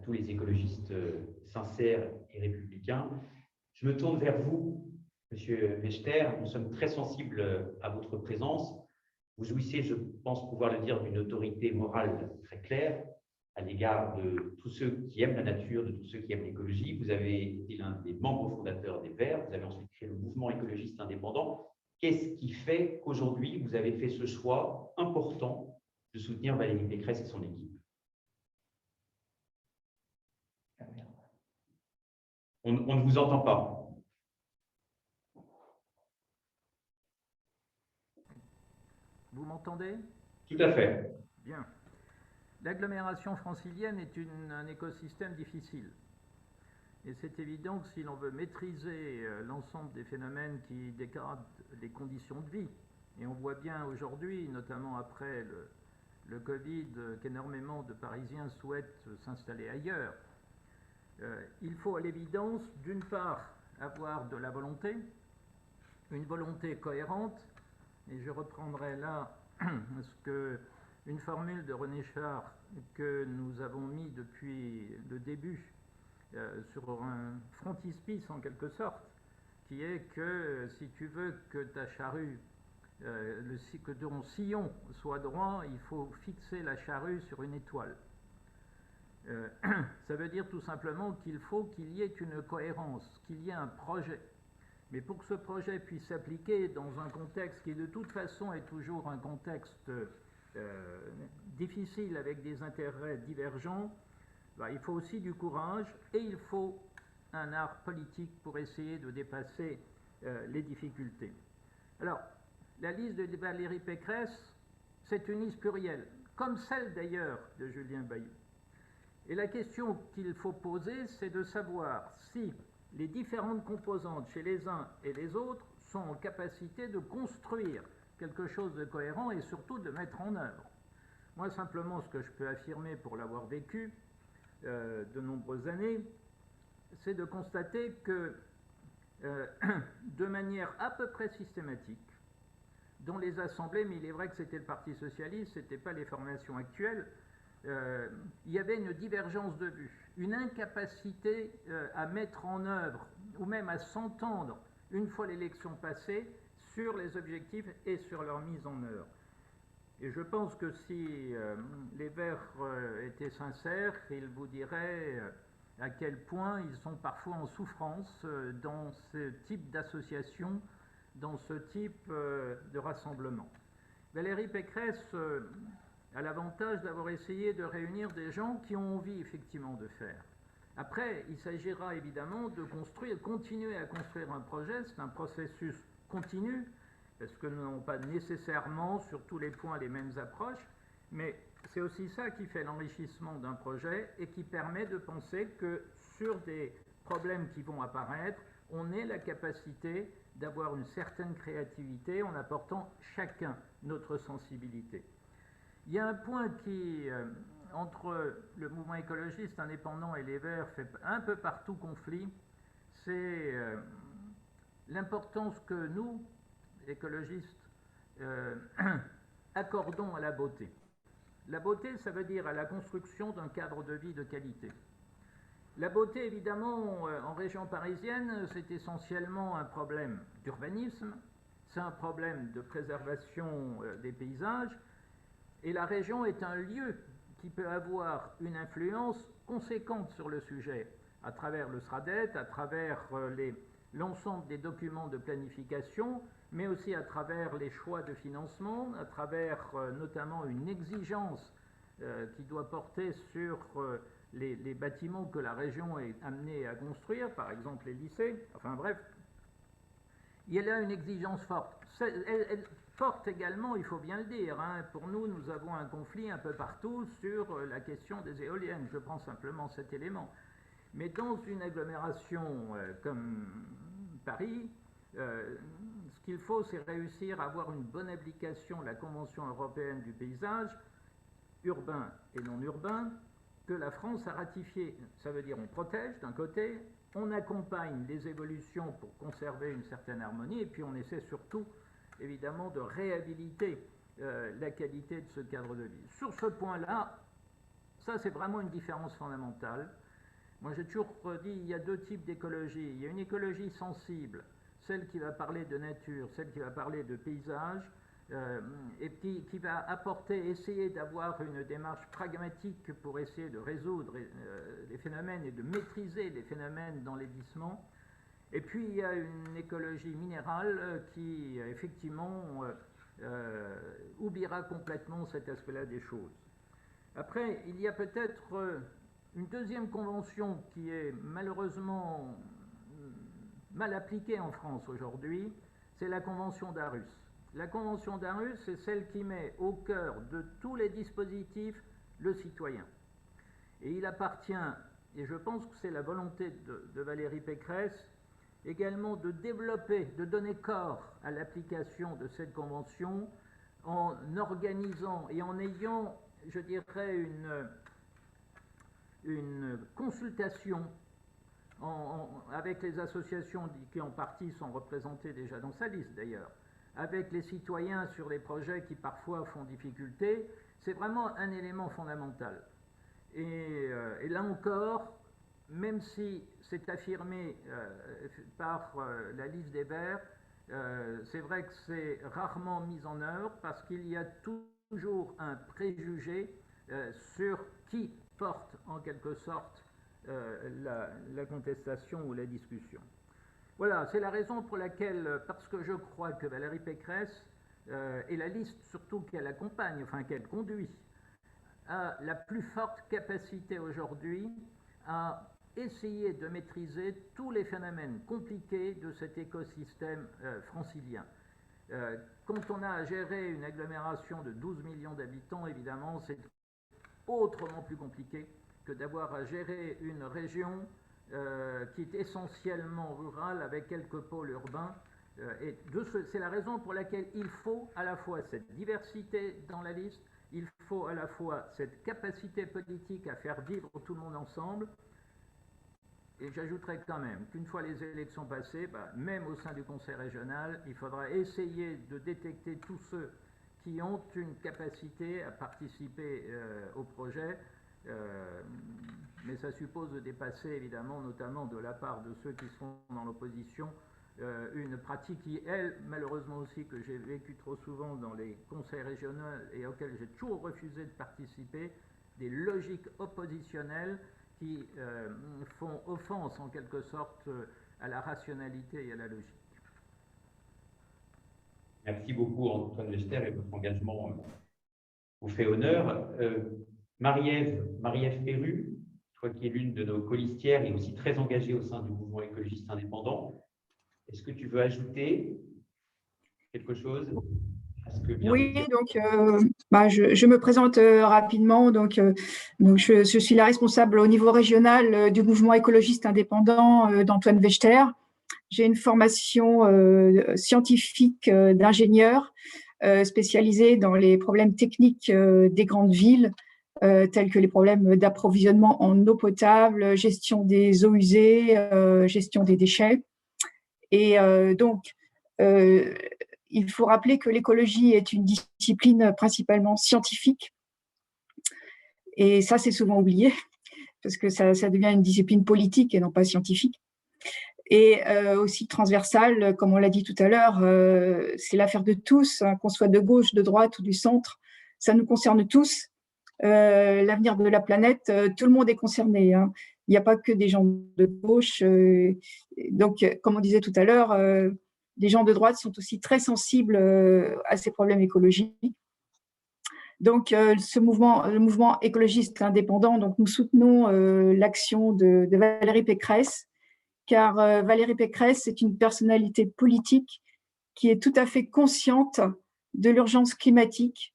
tous les écologistes sincères et républicains. Je me tourne vers vous, Monsieur Mechter. Nous sommes très sensibles à votre présence. Vous jouissez, je pense pouvoir le dire, d'une autorité morale très claire à l'égard de tous ceux qui aiment la nature, de tous ceux qui aiment l'écologie. Vous avez été l'un des membres fondateurs des Verts. Vous avez ensuite créé le mouvement écologiste indépendant. Qu'est-ce qui fait qu'aujourd'hui, vous avez fait ce choix important de soutenir Valérie Pécresse et son équipe? On ne vous entend pas. Vous m'entendez? Tout à fait. Bien. L'agglomération francilienne est un écosystème difficile. Et c'est évident que si l'on veut maîtriser l'ensemble des phénomènes qui dégradent les conditions de vie, et on voit bien aujourd'hui, notamment après le Covid, qu'énormément de Parisiens souhaitent s'installer ailleurs, il faut à l'évidence, d'une part, avoir de la volonté, une volonté cohérente, et je reprendrai là une formule de René Char que nous avons mis depuis le début sur un frontispice en quelque sorte, qui est que si tu veux que ta charrue, que ton sillon soit droit, il faut fixer la charrue sur une étoile. Ça veut dire tout simplement qu'il faut qu'il y ait une cohérence, qu'il y ait un projet. Mais pour que ce projet puisse s'appliquer dans un contexte qui de toute façon est toujours un contexte difficile avec des intérêts divergents, il faut aussi du courage et il faut un art politique pour essayer de dépasser les difficultés. Alors, la liste de Valérie Pécresse, c'est une liste plurielle, comme celle d'ailleurs de Julien Bayou. Et la question qu'il faut poser, c'est de savoir si les différentes composantes chez les uns et les autres sont en capacité de construire quelque chose de cohérent et surtout de mettre en œuvre. Moi, simplement, ce que je peux affirmer pour l'avoir vécu de nombreuses années, c'est de constater que de manière à peu près systématique, dans les assemblées, mais il est vrai que c'était le Parti socialiste, ce n'était pas les formations actuelles, il y avait une divergence de vue, une incapacité à mettre en œuvre ou même à s'entendre une fois l'élection passée sur les objectifs et sur leur mise en œuvre. Et je pense que si les Verts étaient sincères, ils vous diraient à quel point ils sont parfois en souffrance dans ce type d'association, dans ce type de rassemblement. Valérie Pécresse a l'avantage d'avoir essayé de réunir des gens qui ont envie effectivement de faire. Après, il s'agira évidemment de continuer à construire un projet. C'est un processus continu, parce que nous n'avons pas nécessairement sur tous les points les mêmes approches, mais c'est aussi ça qui fait l'enrichissement d'un projet et qui permet de penser que sur des problèmes qui vont apparaître, on ait la capacité d'avoir une certaine créativité en apportant chacun notre sensibilité. Il y a un point qui, entre le mouvement écologiste indépendant et les Verts, fait un peu partout conflit, c'est l'importance que nous, écologistes, accordons à la beauté. La beauté, ça veut dire à la construction d'un cadre de vie de qualité. La beauté, évidemment, en région parisienne, c'est essentiellement un problème d'urbanisme, c'est un problème de préservation des paysages, et la région est un lieu qui peut avoir une influence conséquente sur le sujet, à travers le SRADET, à travers l'ensemble des documents de planification, mais aussi à travers les choix de financement, à travers notamment une exigence qui doit porter sur les bâtiments que la région est amenée à construire, par exemple les lycées, enfin bref. Il y a là une exigence forte. Elle forte également, il faut bien le dire. Hein. Pour nous, nous avons un conflit un peu partout sur la question des éoliennes. Je prends simplement cet élément. Mais dans une agglomération comme Paris, ce qu'il faut, c'est réussir à avoir une bonne application de la Convention européenne du paysage, urbain et non urbain, que la France a ratifié. Ça veut dire on protège d'un côté, on accompagne les évolutions pour conserver une certaine harmonie, et puis on essaie surtout, évidemment, de réhabiliter la qualité de ce cadre de vie. Sur ce point-là, Ça, c'est vraiment une différence fondamentale. Moi, j'ai toujours dit, il y a deux types d'écologie. Il y a une écologie sensible, celle qui va parler de nature, celle qui va parler de paysage, et qui va apporter, essayer d'avoir une démarche pragmatique pour essayer de résoudre les phénomènes et de maîtriser les phénomènes d'enlaidissement. Et puis il y a une écologie minérale qui effectivement oubliera complètement cet aspect-là des choses. Après, il y a peut-être une deuxième convention qui est malheureusement mal appliquée en France aujourd'hui, c'est la convention d'Aarhus. La convention d'Aarhus, c'est celle qui met au cœur de tous les dispositifs le citoyen. Et il appartient, et je pense que c'est la volonté de Valérie Pécresse, également de développer, de donner corps à l'application de cette convention en organisant et en ayant, je dirais, une consultation avec les associations qui en partie sont représentées déjà dans sa liste d'ailleurs, avec les citoyens sur les projets qui parfois font difficulté, c'est vraiment un élément fondamental. Et là encore, même si c'est affirmé par la liste des Verts, c'est vrai que c'est rarement mis en œuvre parce qu'il y a toujours un préjugé sur qui porte en quelque sorte la contestation ou la discussion. Voilà, c'est la raison pour laquelle, parce que je crois que Valérie Pécresse et la liste surtout qu'elle accompagne, enfin qu'elle conduit, a la plus forte capacité aujourd'hui à essayer de maîtriser tous les phénomènes compliqués de cet écosystème francilien. Quand on a à gérer une agglomération de 12 millions d'habitants, évidemment, c'est autrement plus compliqué que d'avoir à gérer une région qui est essentiellement rurale avec quelques pôles urbains. C'est la raison pour laquelle il faut à la fois cette diversité dans la liste, il faut à la fois cette capacité politique à faire vivre tout le monde ensemble. Et j'ajouterais quand même qu'une fois les élections passées, même au sein du conseil régional, il faudra essayer de détecter tous ceux qui ont une capacité à participer au projet, mais ça suppose de dépasser évidemment, notamment de la part de ceux qui seront dans l'opposition, une pratique qui, elle, malheureusement aussi, que j'ai vécu trop souvent dans les conseils régionaux et auxquels j'ai toujours refusé de participer, des logiques oppositionnelles qui font offense en quelque sorte à la rationalité et à la logique. Merci beaucoup Antoine Wechter et votre engagement vous fait honneur. Marie-Ève Perru, toi qui es l'une de nos colistières et aussi très engagée au sein du mouvement écologiste indépendant, est-ce que tu veux ajouter quelque chose à ce que vient Oui, de dire? donc je me présente rapidement. Donc je suis la responsable au niveau régional du mouvement écologiste indépendant d'Antoine Wechter. J'ai une formation scientifique d'ingénieur spécialisée dans les problèmes techniques des grandes villes, tels que les problèmes d'approvisionnement en eau potable, gestion des eaux usées, gestion des déchets. Et donc, il faut rappeler que l'écologie est une discipline principalement scientifique. Et ça, c'est souvent oublié, parce que ça devient une discipline politique et non pas scientifique. Et aussi transversale, comme on l'a dit tout à l'heure, c'est l'affaire de tous, hein, qu'on soit de gauche, de droite ou du centre, ça nous concerne tous. L'avenir de la planète, tout le monde est concerné, hein. Il n'y a pas que des gens de gauche. Donc, comme on disait tout à l'heure, les gens de droite sont aussi très sensibles à ces problèmes écologiques. Donc, le mouvement écologiste indépendant, donc nous soutenons l'action de Valérie Pécresse, car Valérie Pécresse est une personnalité politique qui est tout à fait consciente de l'urgence climatique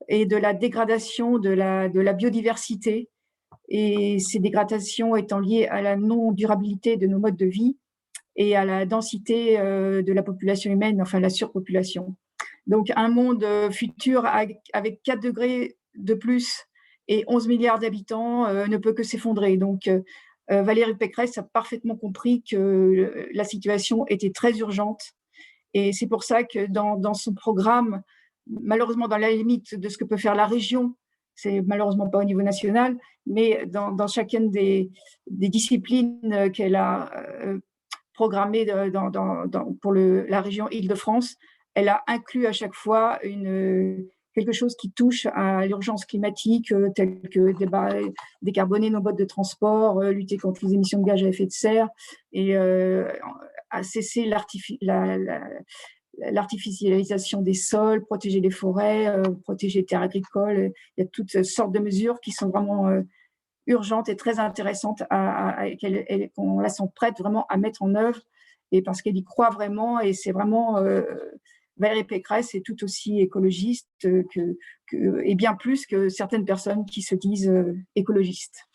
et de la dégradation de la biodiversité, et ces dégradations étant liées à la non-durabilité de nos modes de vie et à la densité de la population humaine, enfin la surpopulation. Donc un monde futur avec 4 degrés de plus et 11 milliards d'habitants ne peut que s'effondrer. Donc Valérie Pécresse a parfaitement compris que la situation était très urgente, et c'est pour ça que dans son programme, malheureusement dans la limite de ce que peut faire la région, c'est malheureusement pas au niveau national, mais dans chacune des disciplines qu'elle a programmées pour la région Île-de-France, elle a inclus à chaque fois quelque chose qui touche à l'urgence climatique, tel que décarboner nos modes de transport, lutter contre les émissions de gaz à effet de serre et à cesser l'artificialisation des sols, protéger les forêts, protéger les terres agricoles. Il y a toutes sortes de mesures qui sont vraiment urgentes et très intéressantes qu'on la sent prête vraiment à mettre en œuvre, et parce qu'elle y croit vraiment, et c'est vraiment Valérie Pécresse est tout aussi écologiste et bien plus que certaines personnes qui se disent écologistes.